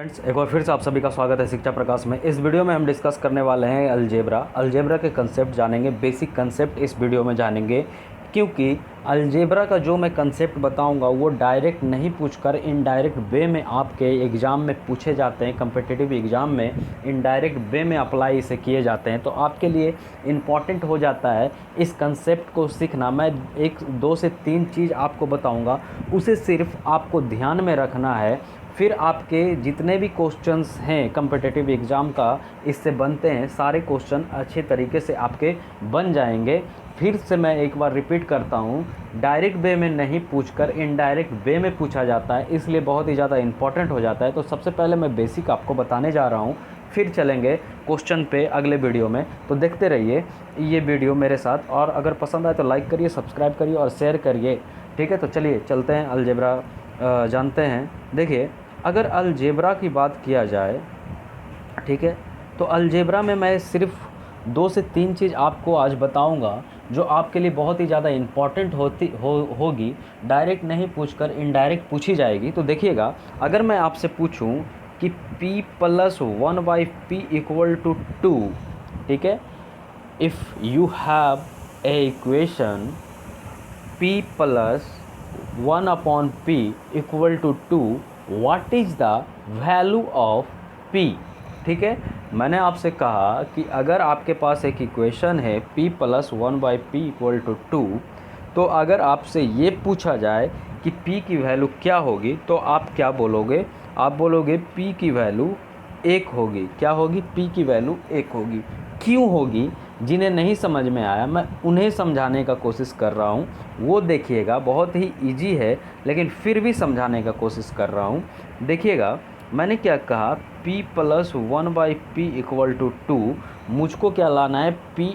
Friends, एक बार फिर से आप सभी का स्वागत है शिक्षा प्रकाश में। इस वीडियो में हम डिस्कस करने वाले हैं अलजेब्रा के कंसेप्ट जानेंगे, बेसिक कंसेप्ट इस वीडियो में जानेंगे, क्योंकि अलजेब्रा का जो मैं कंसेप्ट बताऊंगा वो डायरेक्ट नहीं पूछकर इनडायरेक्ट वे में आपके एग्ज़ाम में पूछे जाते हैं। कम्पिटिटिव एग्ज़ाम में इनडायरेक्ट वे में अप्लाई इसे किए जाते हैं, तो आपके लिए इम्पॉर्टेंट हो जाता है इस कंसेप्ट को सीखना। मैं 1 2 से 3 चीज़ आपको बताऊंगा, उसे सिर्फ आपको ध्यान में रखना है। फिर आपके जितने भी क्वेश्चंस हैं कम्पिटिटिव एग्ज़ाम का इससे बनते हैं, सारे क्वेश्चन अच्छे तरीके से आपके बन जाएंगे। फिर से मैं एक बार रिपीट करता हूँ, डायरेक्ट वे में नहीं पूछकर इनडायरेक्ट वे में पूछा जाता है, इसलिए बहुत ही ज़्यादा इम्पॉर्टेंट हो जाता है। तो सबसे पहले मैं बेसिक आपको बताने जा रहा हूँ, फिर चलेंगे क्वेश्चन पे अगले वीडियो में। तो देखते रहिए ये वीडियो मेरे साथ, और अगर पसंद आए तो लाइक करिए, सब्सक्राइब करिए और शेयर करिए। ठीक है, तो चलिए चलते हैं अलजेब्रा जानते हैं। देखिए, अगर अलजेब्रा की बात किया जाए, ठीक है, तो अलजेब्रा में मैं सिर्फ 2 से 3 चीज़ आपको आज बताऊंगा जो आपके लिए बहुत ही ज़्यादा इम्पॉर्टेंट होगी। डायरेक्ट नहीं पूछकर इनडायरेक्ट पूछी जाएगी। तो देखिएगा, अगर मैं आपसे पूछूं कि p + 1/p = 2, ठीक है, if you have a equation p + 1/p = 2, what is the value of p। ठीक है, मैंने आपसे कहा कि अगर आपके पास एक इक्वेशन है p + 1/p = 2, तो अगर आपसे ये पूछा जाए कि p की वैल्यू क्या होगी, तो आप क्या बोलोगे? आप बोलोगे p की वैल्यू 1 होगी। क्या होगी? p की वैल्यू 1 होगी। क्यों होगी? जिन्हें नहीं समझ में आया मैं उन्हें समझाने का कोशिश कर रहा हूँ, वो देखिएगा। बहुत ही इजी है, लेकिन फिर भी समझाने का कोशिश कर रहा हूँ। देखिएगा, मैंने क्या कहा, p + 1/p = 2। मुझको क्या लाना है? p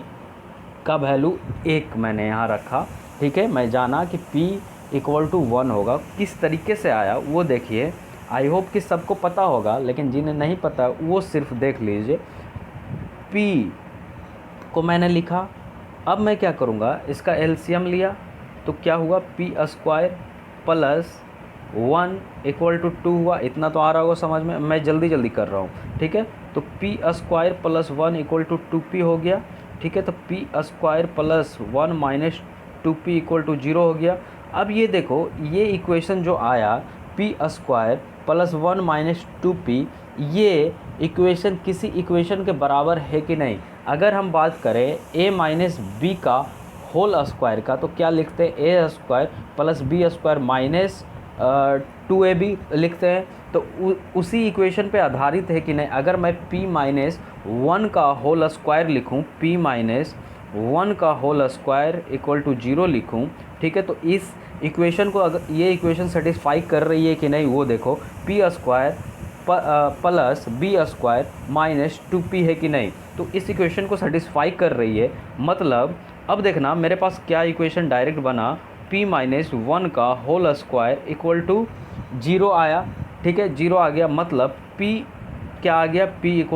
का वैल्यू 1 मैंने यहाँ रखा। ठीक है, मैं जाना कि p = 1 होगा। किस तरीके से आया वो देखिए। आई होप कि सबको पता होगा, लेकिन जिन्हें नहीं पता वो सिर्फ देख लीजिए। p को मैंने लिखा, अब मैं क्या करूँगा, इसका एलसीएम लिया तो क्या हुआ, p² + 1 = 2 हुआ। इतना तो आ रहा होगा समझ में, मैं जल्दी कर रहा हूँ। ठीक है, तो p² + 1 = 2p हो गया। ठीक है, तो p² + 1 - 2p = 0 हो गया। अब ये देखो, ये इक्वेशन जो आया p² + 1 - 2p, ये इक्वेशन किसी इक्वेशन के बराबर है कि नहीं? अगर हम बात करें a - b का होल स्क्वायर का, तो क्या लिखते हैं? a² + b² - 2ab लिखते हैं। तो उसी इक्वेशन पे आधारित है कि नहीं? अगर मैं p - 1 का होल स्क्वायर लिखूं, p - 1 का होल स्क्वायर = 0 लिखूं, ठीक है, तो इस इक्वेशन को, अगर ये इक्वेशन सेटिस्फाई कर रही है कि नहीं वो देखो। p² + b² - 2p है कि नहीं? तो इस इक्वेशन को सेटिस्फाई कर रही है। मतलब अब देखना, मेरे पास क्या इक्वेशन डायरेक्ट बना, p - 1 का होल स्क्वायर = 0 आया। ठीक है, 0 आ गया, मतलब p क्या आ गया? p =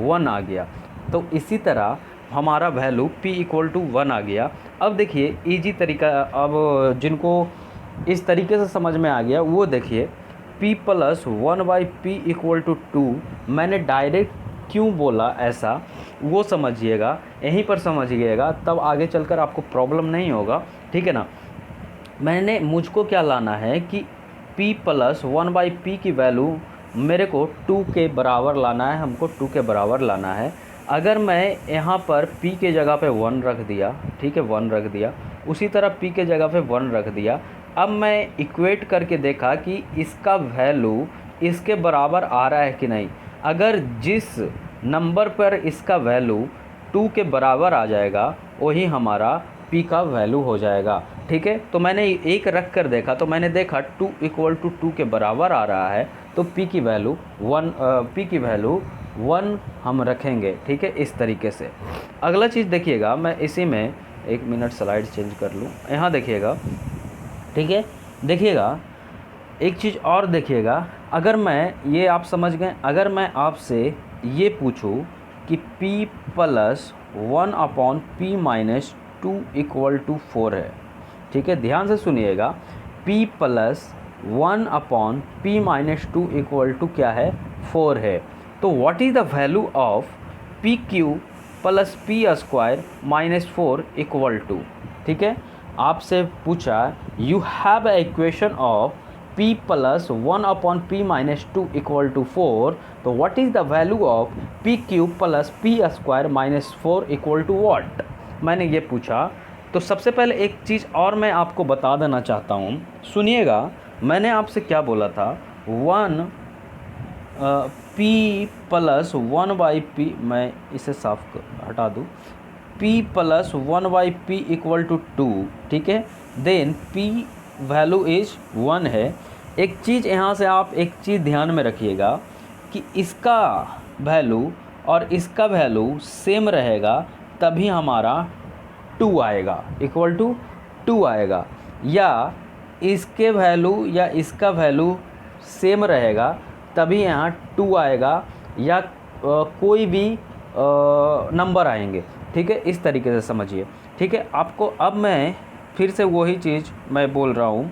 1 आ गया। तो इसी तरह हमारा वैल्यू p = 1 आ गया। अब देखिए इजी तरीका, अब जिनको इस तरीके से समझ में आ गया वो देखिए, p + 1/p = 2 मैंने डायरेक्ट क्यों बोला ऐसा, वो समझिएगा, यहीं पर समझिएगा, तब आगे चलकर आपको प्रॉब्लम नहीं होगा। ठीक है ना? मुझको क्या लाना है कि p + 1/p की वैल्यू मेरे को 2 के बराबर लाना है, हमको 2 के बराबर लाना है। अगर मैं यहाँ पर p के जगह पे 1 रख दिया, ठीक है, 1 रख दिया, उसी तरह p के जगह पे 1 रख दिया। अब मैं इक्वेट करके देखा कि इसका वैल्यू इसके बराबर आ रहा है कि नहीं। अगर जिस नंबर पर इसका वैल्यू 2 के बराबर आ जाएगा, वही हमारा p का वैल्यू हो जाएगा। ठीक है, तो मैंने एक रख कर देखा, तो मैंने देखा 2 = 2 के बराबर आ रहा है, तो p की वैल्यू 1 हम रखेंगे। ठीक है, इस तरीके से। अगला चीज़ देखिएगा, मैं इसी में 1 मिनट स्लाइड चेंज कर लूँ। यहाँ देखिएगा, ठीक है, देखिएगा एक चीज़ और देखिएगा। अगर मैं, ये आप समझ गए, अगर मैं आपसे ये पूछूं कि p + 1/p - 2 = 4 है। ठीक है, ध्यान से सुनिएगा, p + 1/p - 2 = क्या है? 4 है। तो what is the value of p q plus p square minus 4 equal to, ठीक है, आपसे पूछा you have a equation of p plus 1 upon p minus 2 equal to 4, तो what is the value of p cube plus p square minus 4 equal to what, मैंने ये पूछा। तो सबसे पहले एक चीज़ और मैं आपको बता देना चाहता हूँ, सुनिएगा। मैंने आपसे क्या बोला था, 1 p प्लस 1 बाई पी, मैं इसे साफ हटा दूँ, p plus 1 by p equal to 2, ठीक है, देन p वैल्यू इज 1 है। एक चीज़ यहाँ से आप एक चीज़ ध्यान में रखिएगा कि इसका वैल्यू और इसका वैल्यू सेम रहेगा, तभी हमारा 2 आएगा, इक्वल टू 2 आएगा, या इसके वैल्यू या इसका वैल्यू सेम रहेगा तभी यहाँ 2 आएगा, या कोई भी नंबर आएंगे, ठीक है, इस तरीके से समझिए, ठीक है। आपको अब मैं फिर से वही चीज़ मैं बोल रहा हूँ,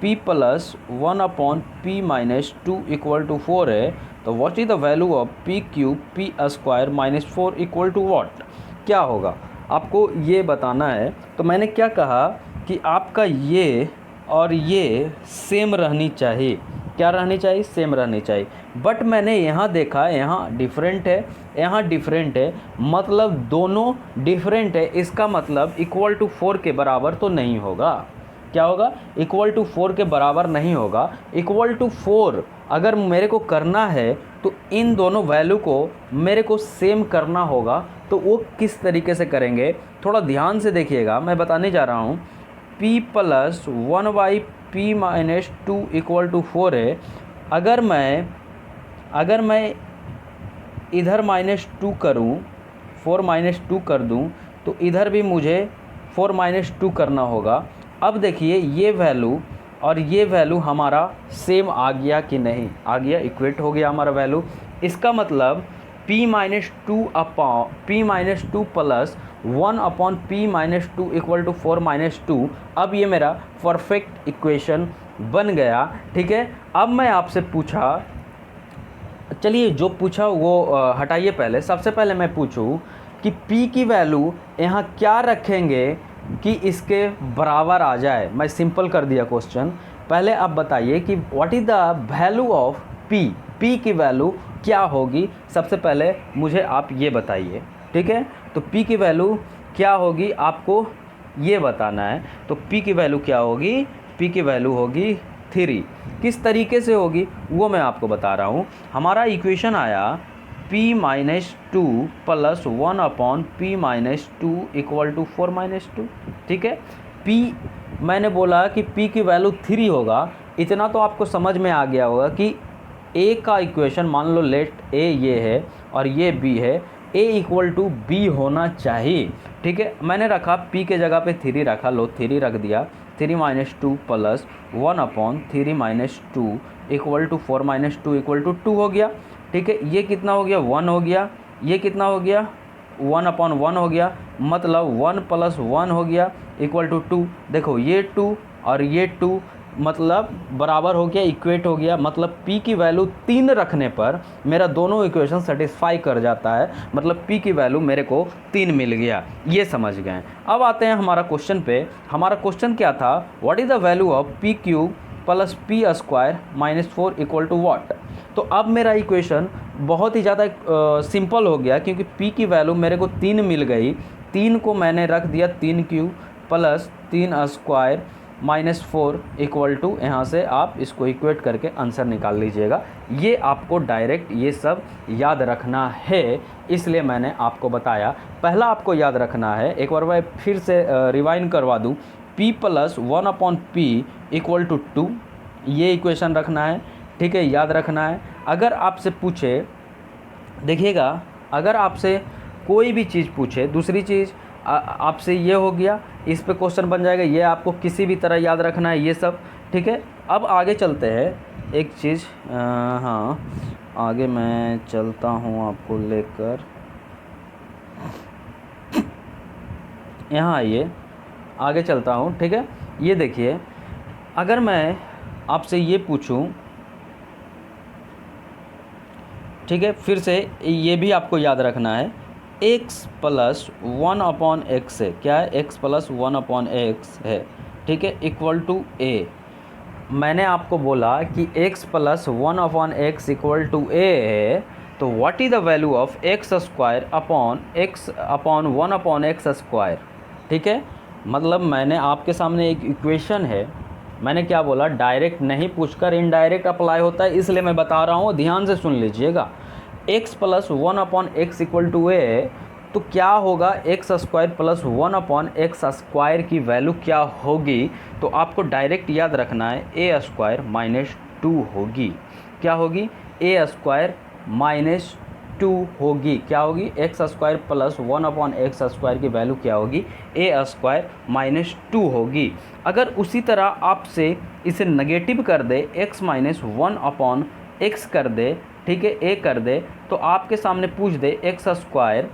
p plus 1 upon p minus 2 equal to 4 है, तो what is the value of p cube p square minus 4 equal to what, क्या होगा आपको ये बताना है। तो मैंने क्या कहा कि आपका ये और ये सेम रहनी चाहिए, क्या रहनी चाहिए, सेम रहनी चाहिए। बट मैंने यहाँ देखा यहाँ डिफरेंट है, यहाँ डिफरेंट है, मतलब दोनों डिफरेंट है, इसका मतलब इक्वल टू 4 के बराबर तो नहीं होगा। क्या होगा, इक्वल टू 4 के बराबर नहीं होगा। इक्वल टू 4 अगर मेरे को करना है तो इन दोनों वैल्यू को मेरे को सेम करना होगा। तो वो किस तरीके से करेंगे, थोड़ा ध्यान से देखिएगा, मैं बताने जा रहा हूँ। p plus 1 by p minus 2 equal to 4 है। अगर मैं इधर माइनस 2 करूँ, 4 माइनस 2 कर दूँ, तो इधर भी मुझे 4 माइनस 2 करना होगा। अब देखिए ये वैल्यू और ये वैल्यू हमारा सेम आ गया कि नहीं, आ गया, इक्वेट हो गया हमारा वैल्यू। इसका मतलब p minus 2 upon p minus 2 plus 1 upon p minus 2 equal to 4 minus 2। अब ये मेरा परफेक्ट इक्वेशन बन गया, ठीक है। अब मैं आपसे पूछा, चलिए जो पूछा वो हटाइए, पहले सबसे पहले मैं पूछूं कि p की वैल्यू यहाँ क्या रखेंगे कि इसके बराबर आ जाए। मैं सिंपल कर दिया क्वेश्चन। पहले आप बताइए कि what is the value of p की वैल्यू क्या होगी, सबसे पहले मुझे आप ये बताइए, ठीक है। तो p की वैल्यू क्या होगी आपको ये बताना है। तो p की वैल्यू क्या होगी, p की वैल्यू होगी 3। किस तरीके से होगी वो मैं आपको बता रहा हूँ। हमारा इक्वेशन आया p minus 2 plus 1 upon p minus 2 equal to 4 minus 2, ठीक है। p मैंने बोला कि p की वैल्यू 3 होगा, इतना तो आपको समझ में आ गया होगा कि a का इक्वेशन, मान लो लेट a ये है और ये b है, a इक्वल टू बी होना चाहिए, ठीक है। मैंने रखा p के जगह पे 3 रखा, लो 3 रख दिया, 3 minus 2 plus 1 upon 3 minus 2 equal to 4 minus 2 equal to 2 हो गया, ठीक है। ये कितना हो गया, 1 हो गया, ये कितना हो गया, 1 अपॉन 1 हो गया, मतलब 1 प्लस 1 हो गया इक्वल टू 2। देखो ये 2 और ये 2 मतलब बराबर हो गया, इक्वेट हो गया। मतलब p की वैल्यू 3 रखने पर मेरा दोनों इक्वेशन सेटिस्फाई कर जाता है, मतलब p की वैल्यू मेरे को 3 मिल गया, ये समझ गए। अब आते हैं हमारा क्वेश्चन पे। हमारा क्वेश्चन क्या था, what is the value of p cube plus p square minus 4 equal to what. तो अब मेरा इक्वेशन बहुत ही ज़्यादा सिंपल हो गया, क्योंकि p की वैल्यू मेरे को 3 मिल गई। 3 को मैंने रख दिया 3 cube plus 3 square minus 4 equal to, यहाँ से आप इसको इक्वेट करके आंसर निकाल लीजिएगा। ये आपको डायरेक्ट ये सब याद रखना है, इसलिए मैंने आपको बताया। पहला आपको याद रखना है, एक बार मैं फिर से रिवाइंड करवा दूँ, p plus 1 upon p equal to 2, ये इक्वेशन रखना है, ठीक है, याद रखना है। अगर आपसे पूछे, देखिएगा, अगर आपसे कोई भी चीज़ पूछे, दूसरी चीज़ आपसे ये हो गया, इस पे क्वेश्चन बन जाएगा, ये आपको किसी भी तरह याद रखना है, ये सब, ठीक है। अब आगे चलते हैं, एक चीज़, हाँ आगे मैं चलता हूँ आपको लेकर, यहाँ आइए, आगे चलता हूँ, ठीक है। ये देखिए, अगर मैं आपसे ये पूछूं ठीक है, फिर से ये भी आपको याद रखना है, x प्लस 1/x है, क्या है, x प्लस 1/x है, ठीक है, इक्वल टू a। मैंने आपको बोला कि x plus 1/x equal to a है, तो what is the value of x square upon x upon 1/x square, ठीक है। मतलब मैंने आपके सामने एक इक्वेशन है, मैंने क्या बोला, डायरेक्ट नहीं पूछकर इनडायरेक्ट अप्लाई होता है, इसलिए मैं बता रहा हूँ, ध्यान से सुन लीजिएगा। x plus 1/x equal to a, तो क्या होगा, x square plus 1/x square की वैल्यू क्या होगी, तो आपको डायरेक्ट याद रखना है ए स्क्वायर माइनस 2 होगी। क्या होगी, ए स्क्वायर माइनस 2 होगी। क्या होगी, x square plus 1/x square की वैल्यू क्या होगी, ए स्क्वायर माइनस 2 होगी। अगर उसी तरह आपसे इसे नेगेटिव कर दे, x माइनस 1/x कर दे, ठीक है, ए कर दे, तो आपके सामने पूछ दे एक्स स्क्वायर,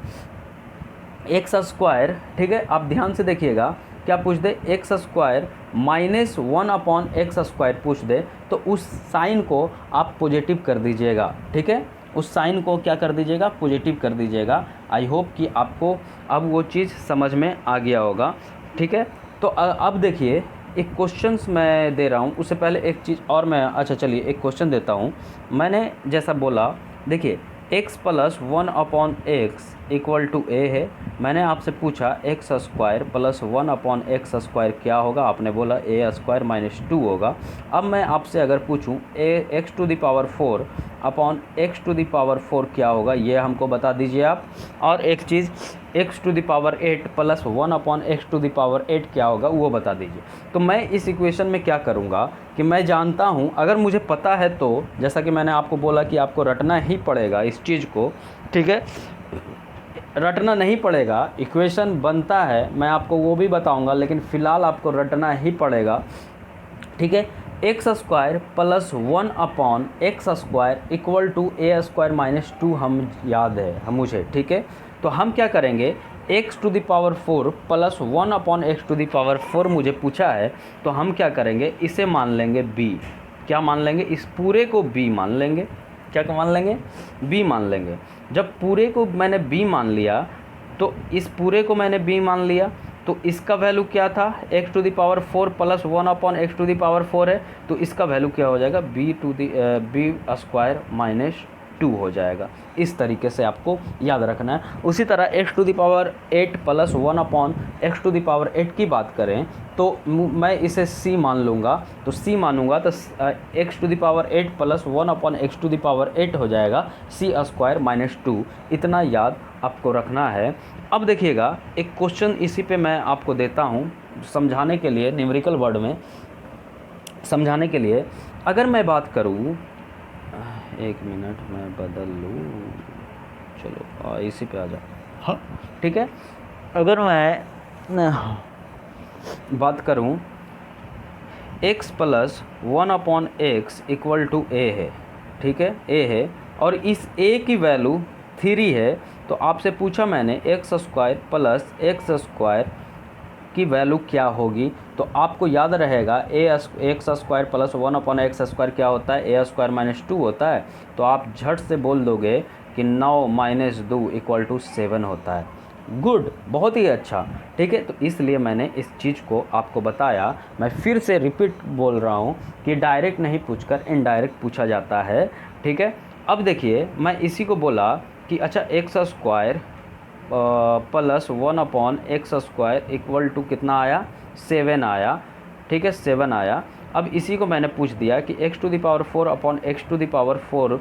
ठीक है, आप ध्यान से देखिएगा, क्या पूछ दे, x square minus 1/x square पूछ दे, तो उस साइन को आप पॉजिटिव कर दीजिएगा, ठीक है, उस साइन को क्या कर दीजिएगा, पॉजिटिव कर दीजिएगा। आई होप कि आपको अब वो चीज़ समझ में आ गया होगा, ठीक है। तो अब देखिए, एक क्वेश्चंस मैं दे रहा हूँ, उससे पहले एक चीज़ और मैं, अच्छा चलिए एक क्वेश्चन देता हूँ। मैंने जैसा बोला, देखिए x plus 1/x equal to a है, मैंने आपसे पूछा x square plus 1/x square क्या होगा, आपने बोला a स्क्वायर माइनस 2 होगा। अब मैं आपसे अगर पूछूं x to the power 4 upon x to the power 4 क्या होगा, ये हमको बता दीजिए आप। और एक चीज़, x to the power 8 plus 1/x to the power 8 क्या होगा, वो बता दीजिए। तो मैं इस इक्वेशन में क्या करूँगा कि मैं जानता हूँ, अगर मुझे पता है तो, जैसा कि मैंने आपको बोला कि आपको रटना ही पड़ेगा इस चीज़ को, ठीक है, रटना नहीं पड़ेगा, इक्वेशन बनता है, मैं आपको वो भी बताऊंगा, लेकिन फ़िलहाल आपको रटना ही पड़ेगा, ठीक है। X square plus 1/x square equal to a square minus 2 हम याद है हम मुझे, ठीक है। तो हम क्या करेंगे, x to the power 4 plus 1/x to the power 4 मुझे पूछा है, तो हम क्या करेंगे, इसे मान लेंगे b। क्या मान लेंगे, इस पूरे को b मान लेंगे। क्या मान लेंगे, b मान लेंगे। जब पूरे को मैंने b मान लिया, तो इस पूरे को मैंने b मान लिया, तो इसका वैल्यू क्या था, x to the power 4 plus 1/x to the power 4 है, तो इसका वैल्यू क्या हो जाएगा, b स्क्वायर माइनस 2 हो जाएगा। इस तरीके से आपको याद रखना है। उसी तरह x to the power 8 plus 1/x to the power 8 की बात करें, तो मैं इसे c मान लूँगा, तो c मानूंगा तो x to the power 8 plus 1/x to the power 8 हो जाएगा c स्क्वायर माइनस 2। इतना याद आपको रखना है। अब देखिएगा, एक क्वेश्चन इसी पे मैं आपको देता हूँ समझाने के लिए, न्यूमेरिकल वर्ड में समझाने के लिए। अगर मैं बात करूँ, एक मिनट मैं बदल लूँ, चलो इसी पे आ जाओ, हाँ ठीक है। अगर मैं बात करूँ, x plus 1/x equal to a है, ठीक है, a है, और इस a की वैल्यू 3 है, तो आपसे पूछा मैंने x square plus x square की वैल्यू क्या होगी, तो आपको याद रहेगा x square plus 1/x square क्या होता है, ए स्क्वायर माइनस 2 होता है। तो आप झट से बोल दोगे कि 9 माइनस 2 इक्वल टू 7 होता है। गुड, बहुत ही अच्छा, ठीक है। तो इसलिए मैंने इस चीज़ को आपको बताया। मैं फिर से रिपीट बोल रहा हूँ कि डायरेक्ट नहीं पूछकर इनडायरेक्ट पूछा जाता है, ठीक है। अब देखिए, मैं इसी को बोला कि अच्छा x square plus 1/x square equal to कितना आया, 7 आया, ठीक है, 7 आया। अब इसी को मैंने पूछ दिया कि x to the power 4/x to the power 4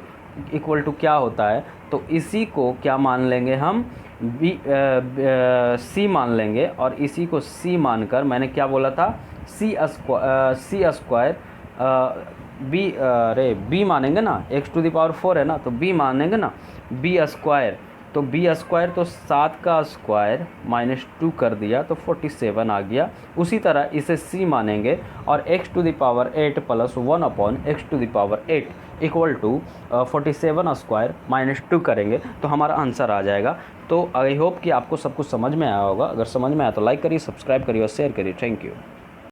equal to क्या होता है, तो इसी को क्या मान लेंगे हम, c मान लेंगे। और इसी को c मानकर मैंने क्या बोला था, c स्क्वायर b मानेंगे ना, x टू द पावर 4 है ना, तो b मानेंगे ना, b स्क्वायर, तो b स्क्वायर तो 7 का स्क्वायर माइनस 2 कर दिया, तो 47 आ गया। उसी तरह इसे c मानेंगे और x to the power 8 plus 1/x to the power 8 equal to 47 square minus 2 करेंगे, तो हमारा आंसर आ जाएगा। तो आई होप कि आपको सब कुछ समझ में आया होगा। अगर समझ में आया तो लाइक करिए, सब्सक्राइब करिए और शेयर करिए। Thank you.